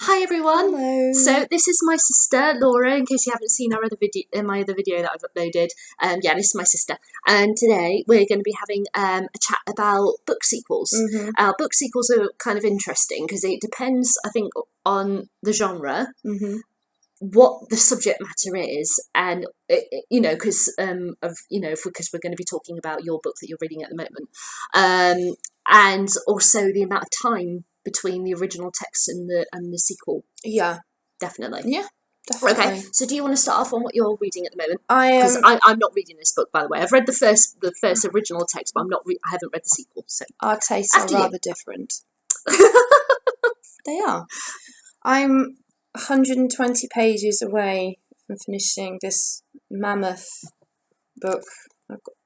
Hi everyone. Hello. So this is my sister Laura. In case you haven't seen our other video, my other video that I've uploaded, this is my sister. And today we're going to be having a chat about book sequels. Book sequels are kind of interesting because it depends, I think, on the genre, what the subject matter is, and because because we're going to be talking about your book that you're reading at the moment, and also the amount of time between the original text and the sequel. Yeah, definitely. Yeah, definitely. Okay, so do you want to start off on what you're reading at the moment? Because I'm not reading this book, by the way. I've read the first original text, but I haven't read the sequel. So our tastes are rather different. They are. I'm 120 pages away from finishing this mammoth book. I've got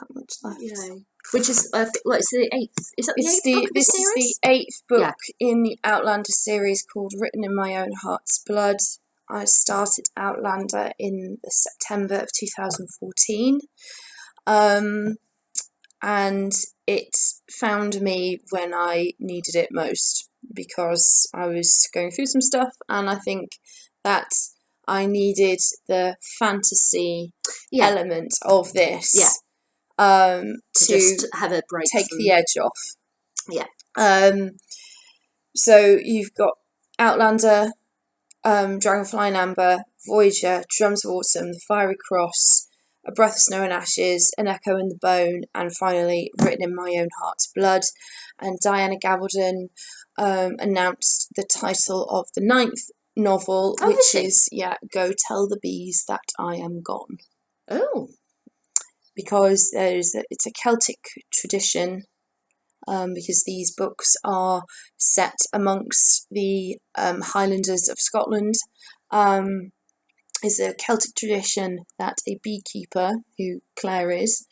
that much left. Yay. Which is, it's the 8th. Is that the 8th book of the series? This is the 8th book in the Outlander series called Written in My Own Heart's Blood. I started Outlander in September of 2014. And it found me when I needed it most because I was going through some stuff, and I think that I needed the fantasy element of this. Yeah. To just have a break, take the edge off. Yeah. So you've got Outlander, Dragonfly and Amber, Voyager, Drums of Autumn, The Fiery Cross, A Breath of Snow and Ashes, An Echo in the Bone, and finally Written in My Own Heart's Blood. And Diana Gabaldon announced the title of the 9th novel, which is Go Tell the Bees That I Am Gone. Oh. Because it's a Celtic tradition, because these books are set amongst the Highlanders of Scotland. It's a Celtic tradition that a beekeeper, who Claire is,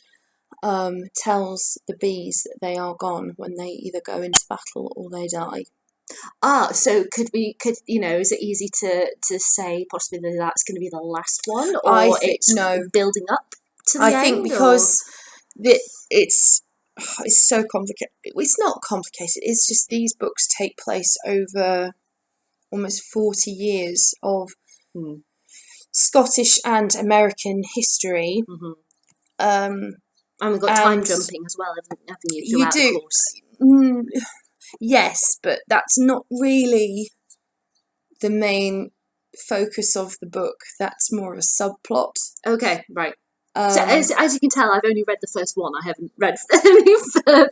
tells the bees that they are gone when they either go into battle or they die. So is it easy to say possibly that that's going to be the last one, or it's building up to the end? I think because it's so complicated. It's not complicated. It's just these books take place over almost 40 years of Scottish and American history. And we've got time jumping as well, haven't you? You do. The course. Yes, but that's not really the main focus of the book. That's more of a subplot. Okay, right. So as you can tell, I've only read the first one. I haven't read any further.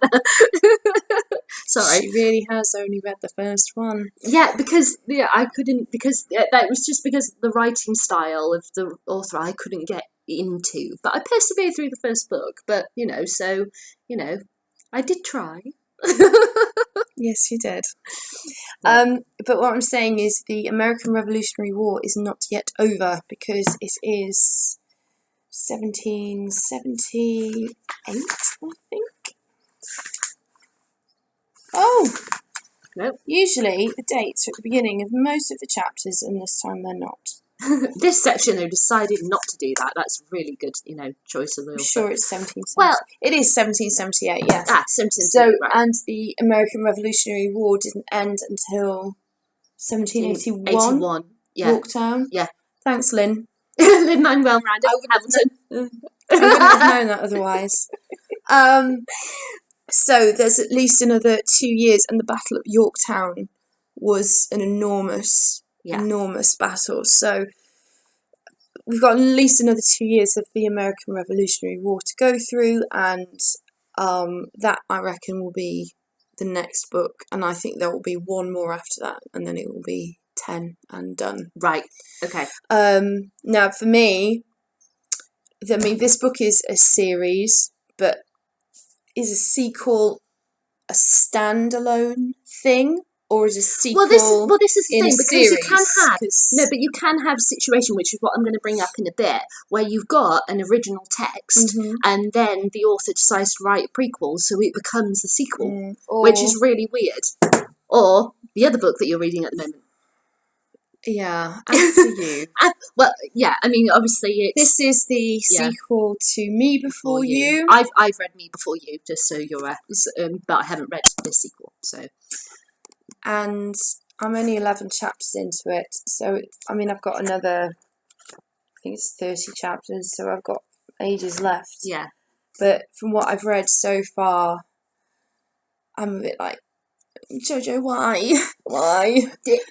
Sorry. She really has only read the first one. Yeah, because I couldn't, because that was just because the writing style of the author I couldn't get into. But I persevered through the first book. But I did try. Yes, you did. But what I'm saying is the American Revolutionary War is not yet over because it is 1778, I think. Oh! Nope. Usually the dates are at the beginning of most of the chapters, and this time they're not. This section, they decided not to do that. That's really good, choice of the author. I'm sure it's 1778. Well, it is 1778, yes. 1778, so, right. And the American Revolutionary War didn't end until 1781. 81, yeah. Yorktown. Yeah. Thanks, Lynn. Lin-Manuel Miranda, Hamilton. I wouldn't have known that otherwise. So there's at least another 2 years, and the Battle of Yorktown was an enormous battle. So we've got at least another 2 years of the American Revolutionary War to go through, and that, I reckon, will be the next book. And I think there will be one more after that, and then it will be 10 and done. Right, okay. Now, for me, this book is a series, but is a sequel a standalone thing, or is a sequel? Well, this is the thing, because series? you can have a situation, which is what I'm going to bring up in a bit, where you've got an original text, and then the author decides to write a prequel, so it becomes the sequel, which is really weird. Or the other book that you're reading at the moment. Yeah, after you. Well, yeah, I mean, obviously this is the sequel to Me Before You. I've read Me Before You, just so you're aware, but I haven't read the sequel, so. And I'm only 11 chapters into it, so I mean I've got another, I think it's 30 chapters, so I've got ages left. Yeah. But from what I've read so far, I'm a bit like, Jojo, why? Why? I think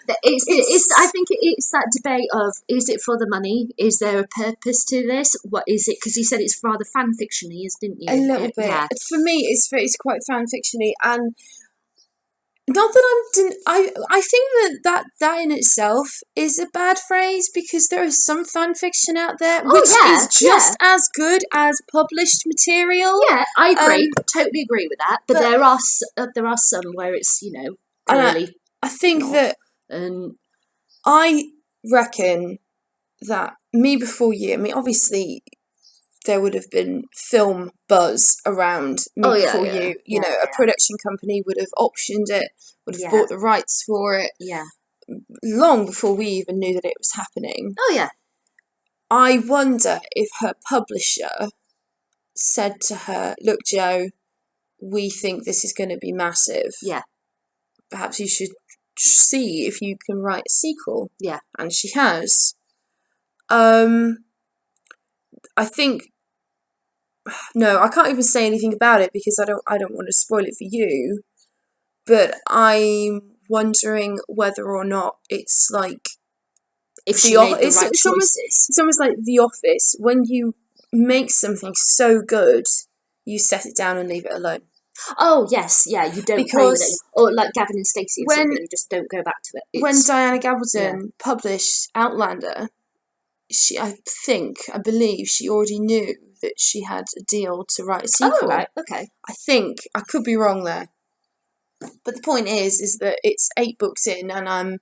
it's that debate of, is it for the money? Is there a purpose to this? What is it? Because you said it's rather fan fiction-y, didn't you? A little bit. Yeah. For me, it's quite fan fiction-y, and not that I think that in itself is a bad phrase, because there is some fan fiction out there which is just as good as published material. Yeah, I agree. Totally agree with that. But there are some where it's, clearly. I think that I reckon that Me Before You, I mean, obviously there would have been film buzz around Me Before You. You know, a production company would have optioned it, would have bought the rights for it. Yeah. Long before we even knew that it was happening. Oh, yeah. I wonder if her publisher said to her, look, Jo, we think this is going to be massive. Yeah. Perhaps you should see if you can write a sequel. Yeah. And she has. I think, no, I can't even say anything about it because I don't want to spoil it for you. But I'm wondering whether or not it's like, if she made the right choices. It's almost like The Office. When you make something so good, you set it down and leave it alone. Oh yes, yeah, you don't play with it, or like Gavin and Stacey, you just don't go back to it. When Diana Gabaldon published Outlander, I believe she already knew that she had a deal to write a sequel. Oh right, okay. I think I could be wrong there, but the point is that it's 8 books in, and I'm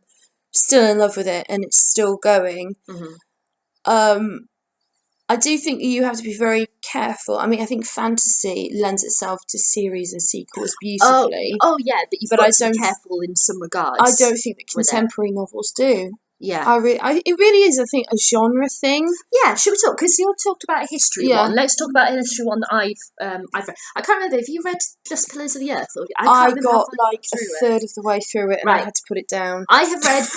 still in love with it, and it's still going. Mm-hmm. I do think you have to be very careful. I mean, I think fantasy lends itself to series and sequels beautifully. Oh yeah, but you've got to be careful in some regards. I don't think that contemporary novels do. Yeah. It really is, I think, a genre thing. Yeah, should we talk? Because you talked about a history one. Let's talk about a history one that I've read. I can't remember, have you read Just Pillars of the Earth? Or I got like a third of the way through it and I had to put it down. I have read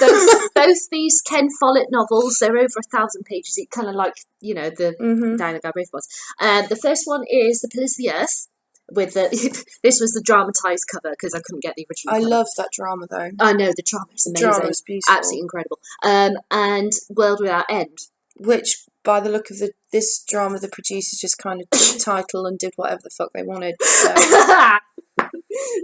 both these Ken Follett novels. They're over 1,000 pages. It kind of like, the Diana Gabaldon ones. The first one is The Pillars of the Earth. With this was the dramatized cover because I couldn't get the original. I love that drama though. I know, the drama is amazing. The drama is beautiful, absolutely incredible. And World Without End, which by the look of this drama, the producers just kind of took the title and did whatever the fuck they wanted. So. Am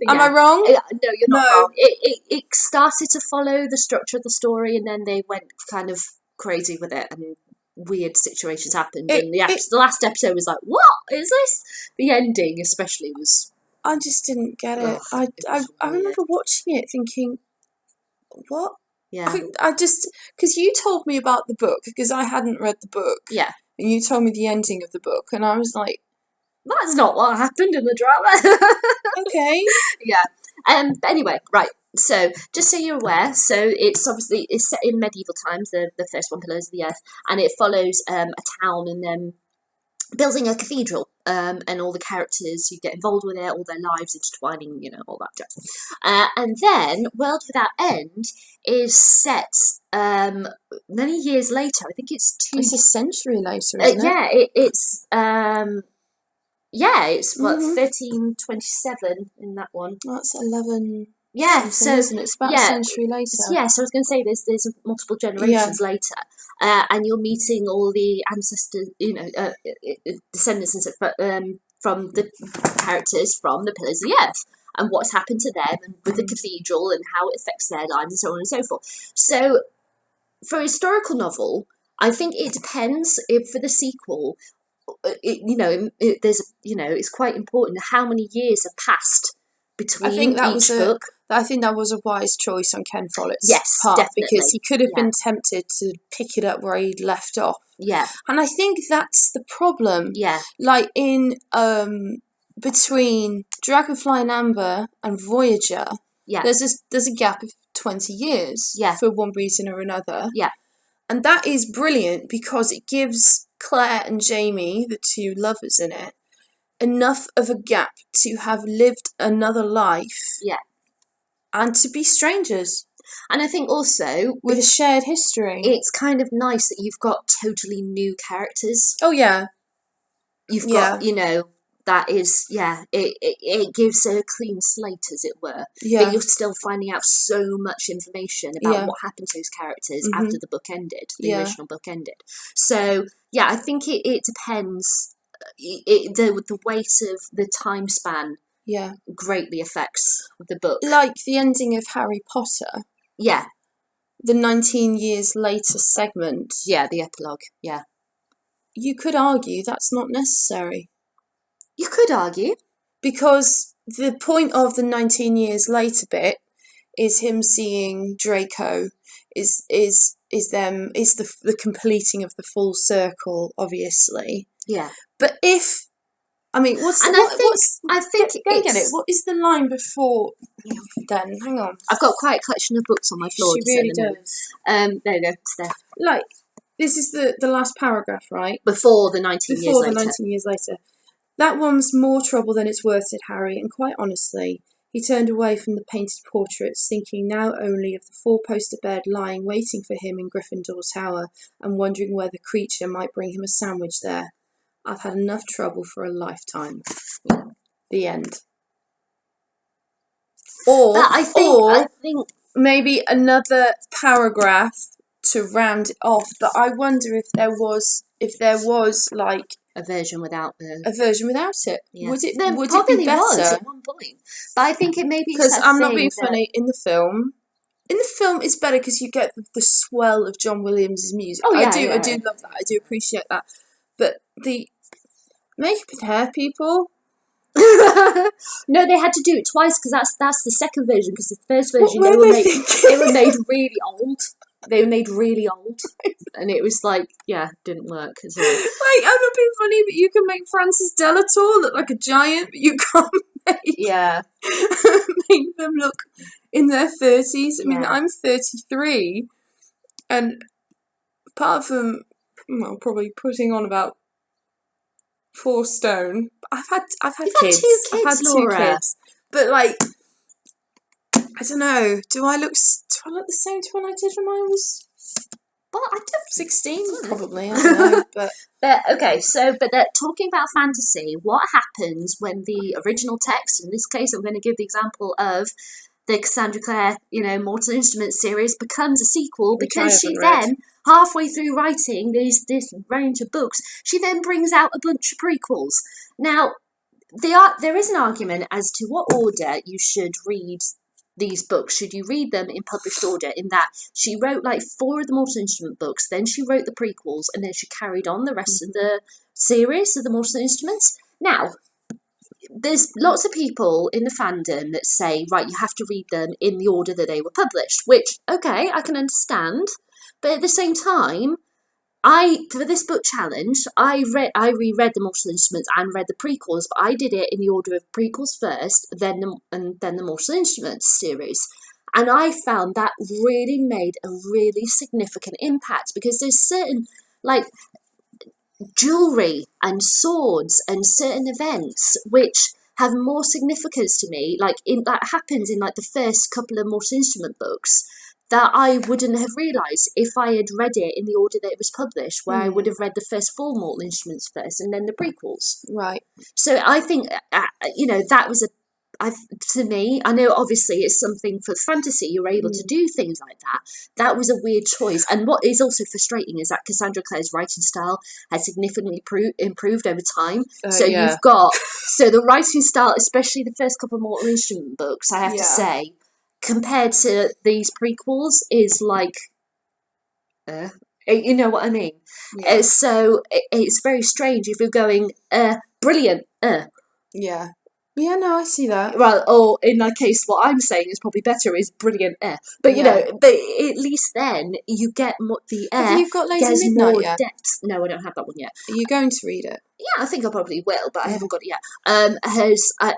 I wrong? No, you're not wrong. It started to follow the structure of the story, and then they went kind of crazy with it, and weird situations happened, and the last episode was like, what is this? The ending especially was, I just didn't get it. I remember watching it thinking, what? Yeah. I just, because you told me about the book, because I hadn't read the book. Yeah. And you told me the ending of the book, and I was like, that's not what happened in the drama. Okay. Yeah. But anyway, right. So, just so you're aware, it's set in medieval times, the first one, Pillars of the Earth, and it follows a town and them building a cathedral, and all the characters who get involved with it, all their lives intertwining, all that jazz. And then World Without End is set many years later. I think it's a century later, isn't it? It's what, 1327 in that one. That's 11. Yeah, so isn't it? It's about a century later. Yeah, so I was going to say there's multiple generations later, and you're meeting all the ancestors, descendants and stuff, from the characters from the Pillars of the Earth, and what's happened to them, and with the cathedral, and how it affects their lives, and so on and so forth. So, for a historical novel, I think it depends. If for the sequel, it's quite important how many years have passed between each book. I think that was a wise choice on Ken Follett's part, definitely. Because he could have been tempted to pick it up where he'd left off. Yeah. And I think that's the problem. Yeah. Like in between Dragonfly and Amber and Voyager, there's a gap of 20 years for one reason or another. Yeah. And that is brilliant because it gives Claire and Jamie, the two lovers in it, enough of a gap to have lived another life. Yeah. And to be strangers. And I think also with a shared history, it's kind of nice that you've got totally new characters. Oh yeah, You've got, that is, it gives a clean slate, as it were. Yeah. But you're still finding out so much information about what happened to those characters after the book ended, the original book ended. So, yeah, I think it depends. The weight of the time span greatly affects the book. Like the ending of Harry Potter. Yeah. The 19 years later segment. Yeah, the epilogue, yeah. You could argue that's not necessary. You could argue. Because the point of the 19 years later bit is him seeing Draco, is the completing of the full circle, obviously. Yeah. But if, I mean, Get it. What is the line before then? Hang on. I've got quite a collection of books on my floor. She really does. There you go. It's there. Like, this is the last paragraph, right? Before the 19 years later. 19 years later. That one's more trouble than it's worth, said Harry, and quite honestly, he turned away from the painted portraits, thinking now only of the four-poster bed lying waiting for him in Gryffindor Tower, and wondering where the creature might bring him a sandwich there. I've had enough trouble for a lifetime. The end. Or I think maybe another paragraph to round it off. But I wonder if there was like a version without it. Yeah. Would it there be probably better? Was at one point, but I think it may be because I'm not being funny. In the film, it's better because you get the swell of John Williams' music. Oh yeah, I do love that. I do appreciate that. But the makeup and hair people. No, they had to do it twice because that's the second version. Because the first version they were made really old. They were made really old, and it was like, didn't work as well. Like, I'm not being funny, but you can make Francis Delator look like a giant, but you can't make them look in their 30s. I mean, I'm 33, and apart from probably putting on about 4 stone, I've had kids. I've had 2 kids, but like, I don't know. Do I look the same to when I did when I was? Well, I did 16, probably. I don't know, but okay. So, talking about fantasy, what happens when the original text? In this case, I'm going to give the example of the Cassandra Clare, Mortal Instruments series becomes a sequel because she then, halfway through writing this range of books, she then brings out a bunch of prequels. Now, there is an argument as to what order you should read these books. Should you read them in published order, in that she wrote like 4 of the Mortal Instrument books, then she wrote the prequels, and then she carried on the rest of the series of the Mortal Instruments. Now, there's lots of people in the fandom that say, right, you have to read them in the order that they were published, which, okay, I can understand, but at the same time, for this book challenge, I reread the Mortal Instruments and read the prequels, but I did it in the order of prequels first, then the Mortal Instruments series. And I found that really made a really significant impact, because there's certain, like, jewellery and swords and certain events which have more significance to me, that happens in like the first couple of Mortal Instrument books, that I wouldn't have realised if I had read it in the order that it was published, where I would have read the first 4 Mortal Instruments first and then the prequels. Right. So I think, that was to me, I know obviously it's something for fantasy, you're able to do things like that. That was a weird choice. And what is also frustrating is that Cassandra Clare's writing style has significantly improved over time. You've got, the writing style, especially the first couple of Mortal Instrument books, I have to say, compared to these prequels, is like, you know what I mean? So it's very strange if you're going, brilliant, Yeah. Yeah, no, I see that. Well, or in my case, what I'm saying is probably better is brilliant air. But, but at least then you get more, the air. Have you got Lady Midnight more yet? depth. No, I don't have that one yet. Are you going to read it? Yeah, I think I probably will, but I haven't got it yet.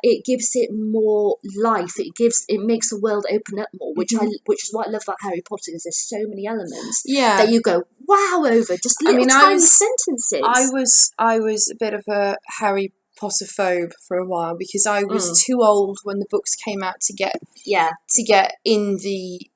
It gives it more life. It makes the world open up more, which is what I love about Harry Potter, because there's so many elements that you go wow over just little tiny sentences. I was a bit of a Harry Potter phobe for a while, because I was too old when the books came out to get in the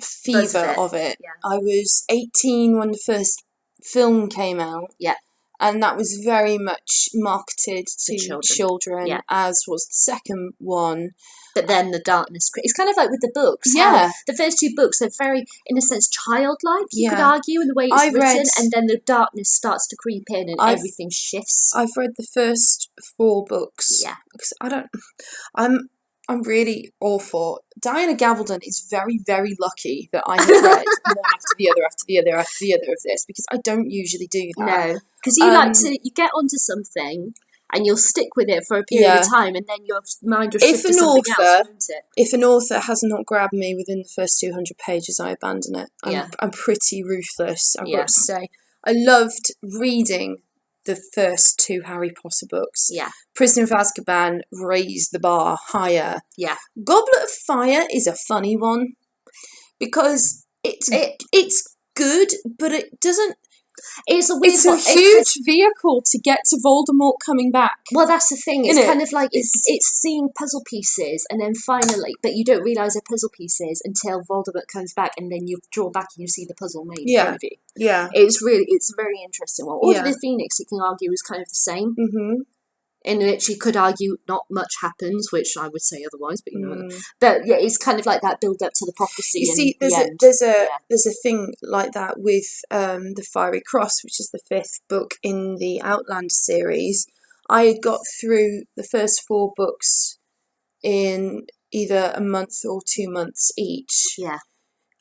fever of it. Yeah. I was 18 when the first film came out. Yeah. And that was very much marketed to children, yeah. as was the second one. But then the darkness. It's kind of like with the books. Yeah. The first two books are very, in a sense, childlike, you could argue, in the way it's written. And then the darkness starts to creep in and everything shifts. I've read the first 4 books. Yeah. Because I'm really all for... Diana Gabaldon is very, very lucky that I have read one after the other, after the other, after the other of this, because I don't usually do that. No. Because you get onto something... and you'll stick with it for a period of time, and then your mind will shift to something else, won't it? If an author has not grabbed me within the first 200 pages, I abandon it. I'm pretty ruthless, I've got to say. I loved reading the first 2 Harry Potter books. Yeah. Prisoner of Azkaban raised the bar higher. Yeah. Goblet of Fire is a funny one, because it's good, but it doesn't... It's a weird a huge vehicle to get to Voldemort coming back. Well, that's the thing. It's kind of like it's seeing puzzle pieces, and then finally, but you don't realise they're puzzle pieces until Voldemort comes back, and then you draw back and you see the puzzle made in front of you. Yeah. It's a very interesting one. Order of the Phoenix, you can argue, is kind of the same. Mm-hmm. In which you could argue not much happens, which I would say otherwise, but you know. But yeah, it's kind of like that build up to the prophecy. You see, there's a thing like that with the Fiery Cross, which is the 5th book in the Outlander series. I had got through the first 4 books in either a month or 2 months each. Yeah.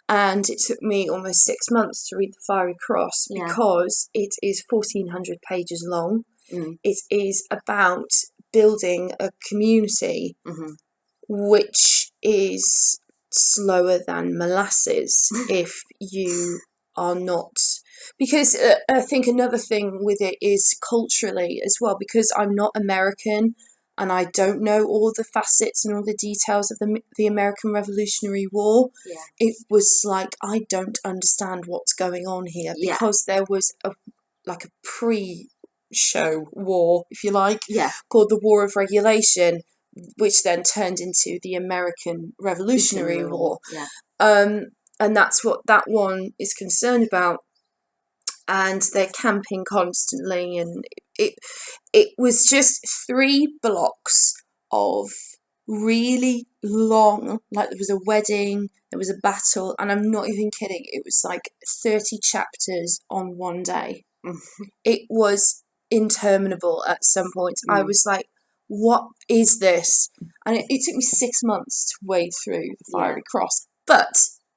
And it took me almost 6 months to read the Fiery Cross because it is 1,400 pages long. Mm. It is about building a community which is slower than molasses if you are not... Because I think another thing with it is culturally as well, because I'm not American and I don't know all the facets and all the details of the American Revolutionary War. Yeah. It was like, I don't understand what's going on here, because there was a pre-show war, if you like, called the War of Regulation, which then turned into the American Revolutionary War. Yeah. And that's what that one is concerned about. And they're camping constantly, and it was just 3 blocks of really long, like there was a wedding, there was a battle, and I'm not even kidding, it was like 30 chapters on one day. It was interminable at some point. I was like, what is this? And it took me 6 months to wade through the Fiery Cross. But,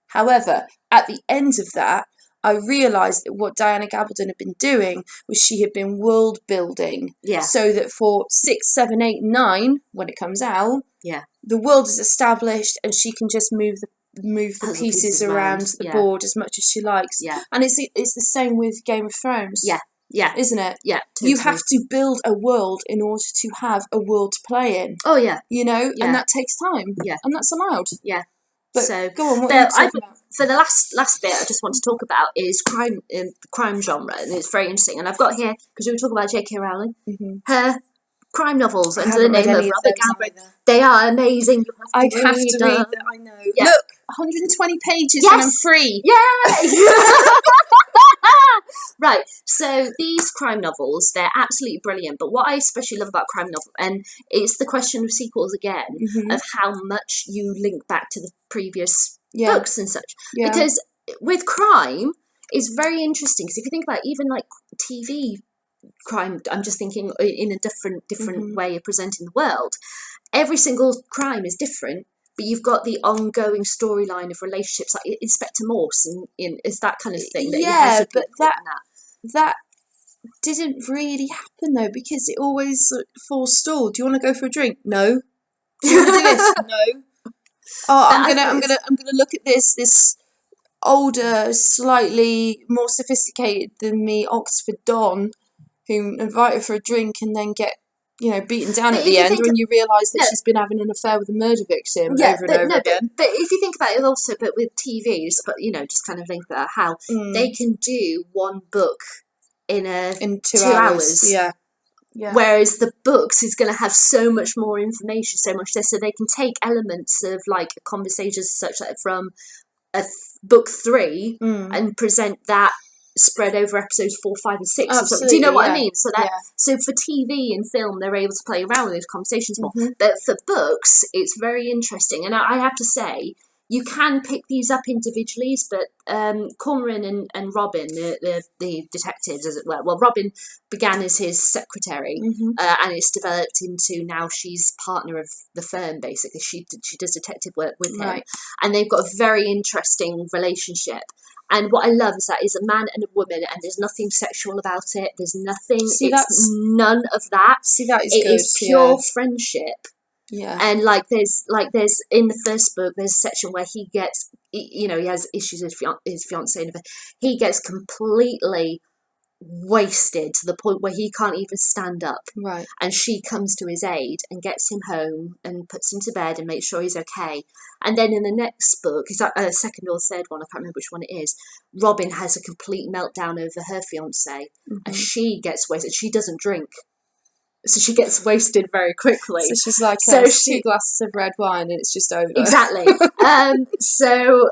however, at the end of that, I realised that what Diana Gabaldon had been doing was she had been world building. Yeah. So that for 6, 7, 8, 9, when it comes out, the world is established and she can just move the pieces around the board as much as she likes. Yeah. And it's the same with Game of Thrones. Yeah. Yeah. Isn't it? Yeah. Totally. You have to build a world in order to have a world to play in. Oh, yeah. You know? Yeah. And that takes time. Yeah. And that's allowed. Yeah. But so, go on, what are you talking about? So the last bit I just want to talk about is crime genre, and it's very interesting. And I've got here, because we were talking about J K Rowling, her crime novels under the name of Robert Galbraith. They are amazing. I have to read them. I know. Yeah. Look, 120 pages and I'm free. Yay! Right, so these crime novels, they're absolutely brilliant, but what I especially love about crime novels, and it's the question of sequels again, of how much you link back to the previous books and such. Yeah. Because with crime, it's very interesting, because if you think about it, even like TV crime, I'm just thinking in a different way of presenting the world, every single crime is different, but you've got the ongoing storyline of relationships, like Inspector Morse, and it's that kind of thing. That but that didn't really happen though, because it always falls stalled. Do you want to go for a drink? No. Do you want to do this? No. Oh, I'm gonna look at this older, slightly more sophisticated than me Oxford Don, who invited for a drink and then get beaten down at the end when you realise that she's been having an affair with a murder victim over and over again. But if you think about it also, but with TVs, but just kind of think about how they can do one book in 2 hours. Yeah. Yeah. Whereas the books is going to have so much more information, so much there, so they can take elements of like conversations such like from book 3 and present that spread over episodes 4, 5, and 6. Or something. Do you know what I mean? So so for TV and film, they're able to play around with those conversations more. But for books, it's very interesting. And I have to say, you can pick these up individually, but Cormoran and Robin, the detectives, as it were. Well, Robin began as his secretary, and it's developed into now she's partner of the firm. Basically, she does detective work with him, and they've got a very interesting relationship. And what I love is that it's a man and a woman, and there's nothing sexual about it. There's nothing. It's none of that. That is it good. is pure friendship. Yeah. And there's in the first book, there's a section where he gets, he has issues with his fiancée, and he gets completely wasted to the point where he can't even stand up. Right. And she comes to his aid and gets him home and puts him to bed and makes sure he's okay. And then in the next book, is that a second or third one? I can't remember which one it is. Robin has a complete meltdown over her fiancé, and she gets wasted. She doesn't drink. So she gets wasted very quickly. So she's like, 2 glasses of red wine and it's just over. Exactly. So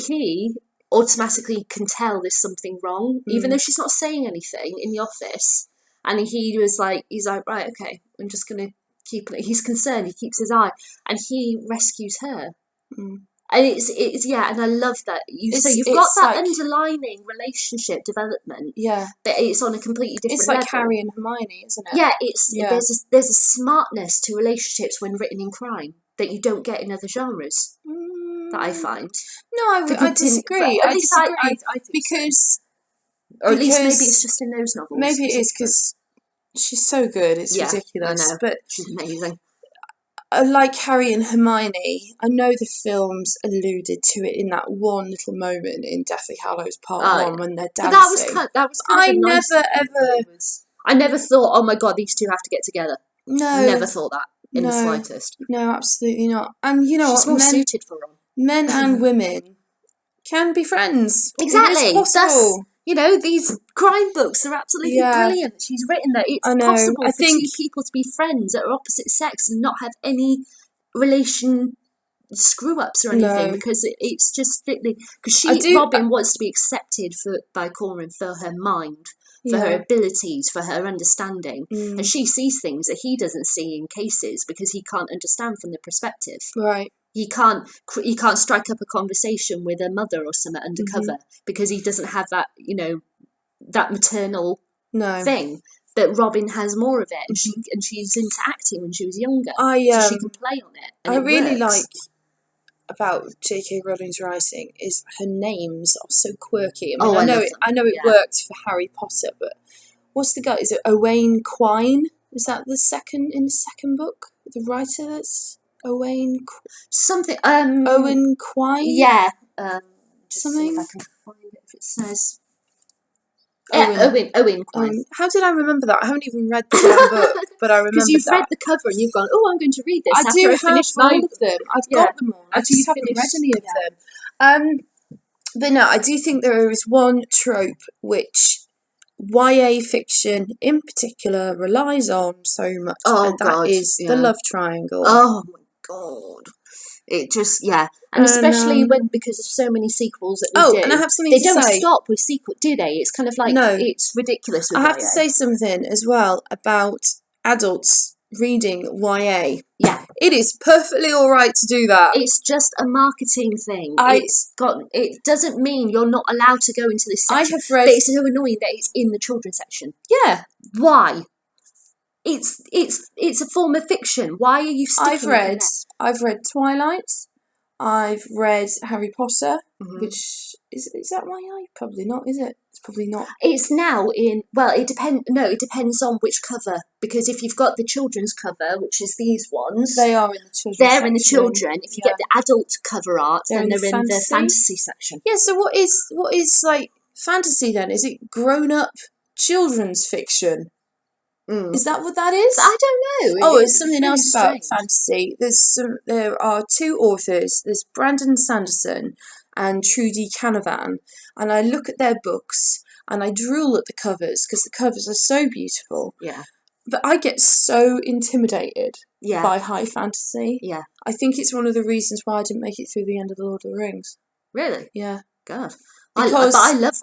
he automatically can tell there's something wrong, even though she's not saying anything in the office. And he's like, right, okay, I'm just going to keep it. He's concerned. He keeps his eye, and he rescues her. And it's and I love that so you've got that underlining relationship development. Yeah, but it's on a completely different level. It's like Harry and Hermione, isn't it? Yeah, there's a smartness to relationships when written in crime that you don't get in other genres. That I find. No, I disagree. I disagree because, or at least maybe it's just in those novels. Maybe it is because she's so good. It's ridiculous. I know. But she's amazing. Like Harry and Hermione, I know the films alluded to it in that one little moment in Deathly Hallows Part 1 when they're dancing. But that was kind of I never thought, oh my god, these two have to get together. No. Never thought that in the slightest. No, absolutely not. And you know she's more suited for Ron. Men and women can be friends. Exactly. It is possible. These crime books are absolutely brilliant. She's written that it's possible for two people to be friends that are opposite sex and not have any relation screw-ups or anything, because it's just strictly... Because Robin wants to be accepted by Cormoran for her mind, for her abilities, for her understanding. And she sees things that he doesn't see in cases because he can't understand from the perspective. Right. He can't strike up a conversation with a mother or something undercover because he doesn't have that, that maternal thing. But Robin has more of it, and she's into acting when she was younger, so she can play on it. And I really like about J K Rowling's writing is her names are so quirky. I know it worked for Harry Potter, but what's the guy? Is it Owain Quine? Is that the second book? The writer that's Owain something. Owen Quine. Yeah. Something. See if I can find it. If it says. Owen Quine. How did I remember that? I haven't even read the damn book, but I remember because you've read the cover and you've gone, "Oh, I'm going to read this." I do have all of them. I've got them all. I just haven't read any of them. But no, I do think there is one trope which YA fiction in particular relies on so much, and that is the love triangle. Oh my god. It just, and especially because of so many sequels that we do. And I have something to say. They don't stop with sequel, do they? It's kind of like, it's ridiculous with I have to say something as well about adults reading YA. Yeah. It is perfectly alright to do that. It's just a marketing thing. It doesn't mean you're not allowed to go into this section. But it's so annoying that it's in the children's section. Yeah. Why? It's a form of fiction. Why are you sticking I've read Twilight. I've read Harry Potter, which is that YA? Probably not, is it? It's probably not. It's now in. Well, it depends. No, it depends on which cover. Because if you've got the children's cover, which is these ones, they are in the children's. They're in the children. If you get the adult cover art, then they're in the fantasy section. Yeah. So what is like fantasy then? Is it grown up children's fiction? Is that what that is? I don't know. It's something else about fantasy. There are 2 authors. There's Brandon Sanderson and Trudy Canavan, and I look at their books and I drool at the covers because the covers are so beautiful. Yeah. But I get so intimidated by high fantasy. Yeah. I think it's one of the reasons why I didn't make it through the end of the Lord of the Rings. Really? Yeah. God. Because I love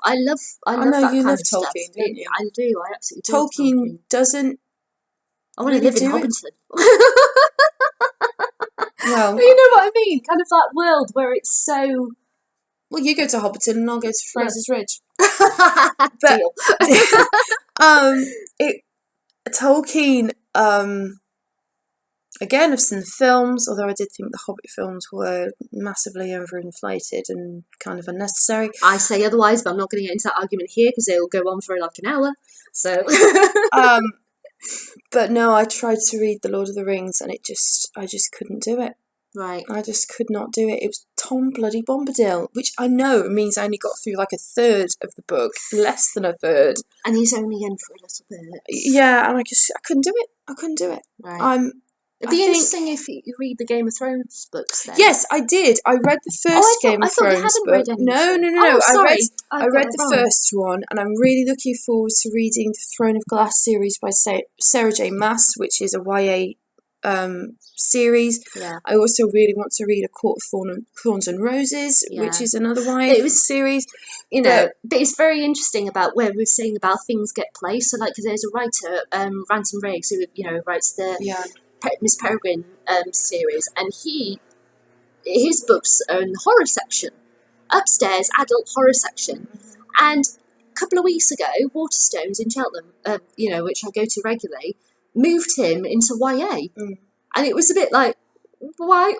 know that you kind love of stuff. Tolkien, don't you? I do. I absolutely do. Tolkien doesn't I want to really live in do it. Hobbiton. Well, You know what I mean? Kind of that world where it's so. Well, you go to Hobbiton and I'll go to Fraser's Ridge. But, deal. Tolkien. Again, I've seen the films, although I did think the Hobbit films were massively overinflated and kind of unnecessary. I say otherwise, but I'm not going to get into that argument here because it'll go on for like an hour. So. But no, I tried to read The Lord of the Rings and I just couldn't do it. Right. I just could not do it. It was Tom bloody Bombadil, which I know means I only got through like a third of the book, less than a third. And he's only in for a little bit. Yeah, and I couldn't do it. I couldn't do it. Right. It'd be interesting if you read the Game of Thrones books then. Yes, I did. I read the first Game of Thrones book. No. Oh, sorry. I read the first one, and I'm really looking forward to reading the Throne of Glass series by Sarah J Maas, which is a YA series. Yeah. I also really want to read A Court of Thorns and Roses, which is another YA series. You know, but it's very interesting about where we're saying about things get placed. So, like, because there's a writer, Ransom Riggs, who writes the Miss Peregrine series, and his books are in the horror section, upstairs, adult horror section, and a couple of weeks ago, Waterstones in Cheltenham, which I go to regularly, moved him into YA, and it was a bit like, why?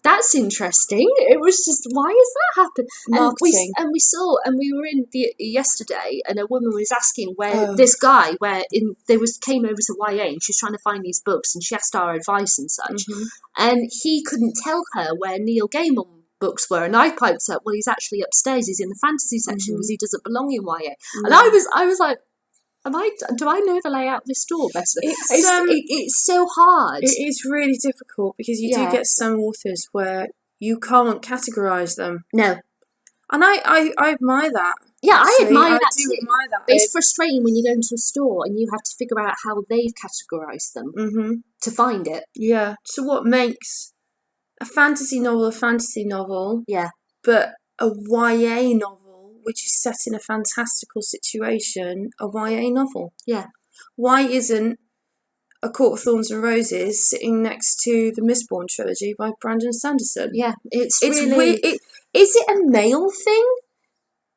That's interesting. It was just, why has that happened? Marketing. And we were in yesterday, and a woman was asking where this guy, came over to YA, and she was trying to find these books, and she asked our advice and such, and he couldn't tell her where Neil Gaiman books were, and I piped up, well, he's actually upstairs, he's in the fantasy section because he doesn't belong in YA, and I was like, do I know the layout of this store better? It's so hard. It is really difficult because you do get some authors where you can't categorise them. No. And I admire that. Yeah, I admire that too. Admire that. But it's frustrating when you go into a store and you have to figure out how they've categorised them to find it. Yeah. So what makes a fantasy novel, yeah, but a YA novel, which is set in a fantastical situation, a YA novel? Yeah. Why isn't A Court of Thorns and Roses sitting next to the Mistborn trilogy by Brandon Sanderson? Yeah, it's really... weird. Is it a male thing?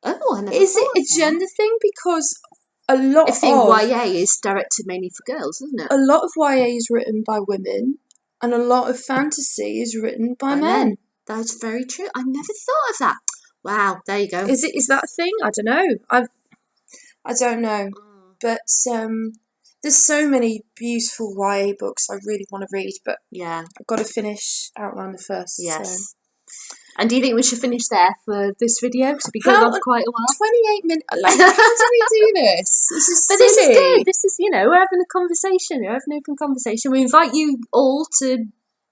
Oh, I never Is it a gender thing? Because a lot of YA is directed mainly for girls, isn't it? A lot of YA is written by women, and a lot of fantasy is written by men. That's very true. I never thought of that. Wow, there you go. Is that a thing? I don't know. I don't know. But there's so many beautiful YA books I really want to read, but I've got to finish Outlander first. Yes. So. And do you think we should finish there for this video? Because we've been going on for quite a while. 28 minutes. Like, how do we do this? This is silly. This is good. This is, we're having a conversation. We're having an open conversation. We invite you all to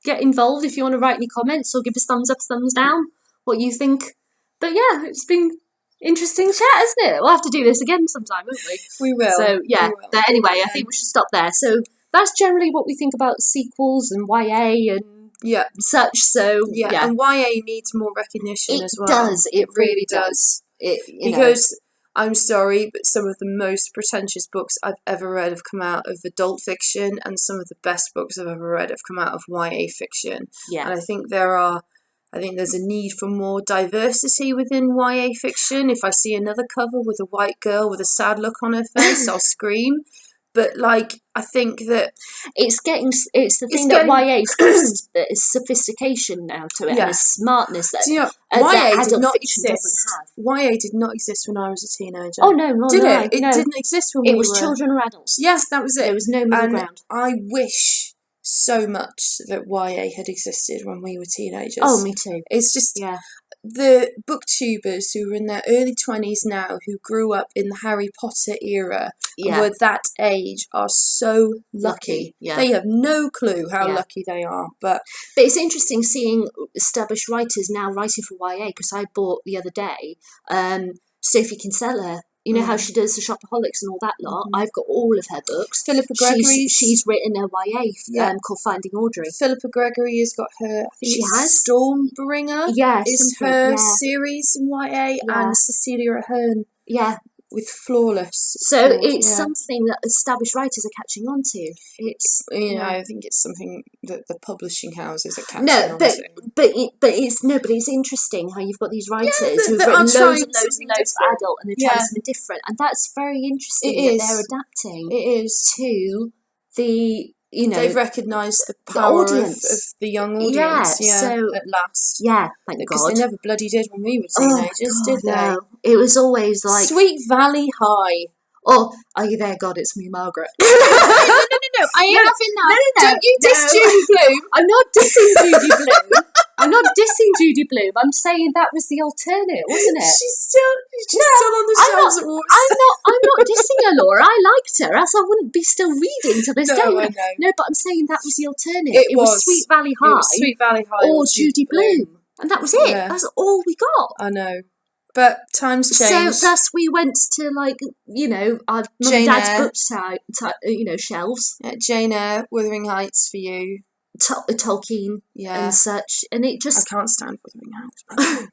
get involved if you want to write any comments or give us thumbs up, thumbs down, what you think. But yeah, it's been interesting chat, isn't it? We'll have to do this again sometime, won't we? We will. So yeah, but anyway, I think we should stop there. So that's generally what we think about sequels and YA and such. So yeah, and YA needs more recognition as well. It does. It really does. Because I'm sorry, but some of the most pretentious books I've ever read have come out of adult fiction, and some of the best books I've ever read have come out of YA fiction. Yeah, and I think there's a need for more diversity within YA fiction. If I see another cover with a white girl with a sad look on her face, I'll scream. But I think that it's the thing that YA's got is sophistication now to it and a smartness that YA did not exist. YA did not exist when I was a teenager. Oh no, did it? It didn't exist when we were. It was children or adults. Yes, that was it. There was no middle ground. I wish so much that YA had existed when we were teenagers. Oh, me too. It's just the booktubers who are in their early 20s now, who grew up in the Harry Potter era and were that age, are so lucky. Yeah. They have no clue how lucky they are. But it's interesting seeing established writers now writing for YA, because I bought the other day Sophie Kinsella You know how she does the Shopaholics and all that lot? I've got all of her books. Philippa Gregory's. She's written a YA called Finding Audrey. Philippa Gregory has got her, I think Stormbringer is her series in YA, and Cecilia Ahern. Yeah. With Flawless. So it's something that established writers are catching on to. It's I think it's something that the publishing houses are catching on to. But it's interesting how you've got these writers who've written loads and loads for adult, and they're trying something different, and that's very interesting that they're adapting. It is to the. They've recognised the power of the young audience, so, at last. Yeah, thank God. Because they never bloody did when we were teenagers, did they? No. It was always like... Sweet Valley High. Oh, are you there, God? It's me, Margaret. No, I ain't having that. No. Don't you diss Judy Blume. I'm not dissing Judy Blume. I'm not dissing Judy Blume. I'm saying that was the alternate, wasn't it? She's still on the shelves at Wolves. I'm not dissing her, Laura. I liked her, else I wouldn't be still reading to this day. I know. No, but I'm saying that was the alternate. It was Sweet Valley High. It was Sweet Valley High or Judy Blume. And that was it. Yeah. That's all we got. I know. But times change. So thus we went to our mum and dad's book shelves. Jane Eyre, Wuthering Heights for you. Tolkien and such. And it just... I can't stand Wuthering Heights.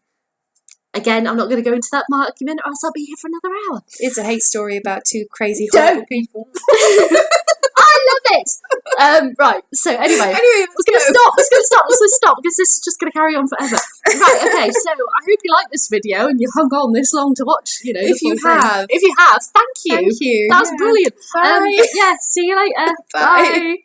Again, I'm not going to go into that argument or else I'll be here for another hour. It's a hate story about two crazy horrible people. I love it! Right, so anyway let's going to stop because this is just going to carry on forever. Right, okay, so I hope you like this video and you hung on this long to watch, if you have, thank you. Thank you. That's brilliant. Bye. See you later. Bye.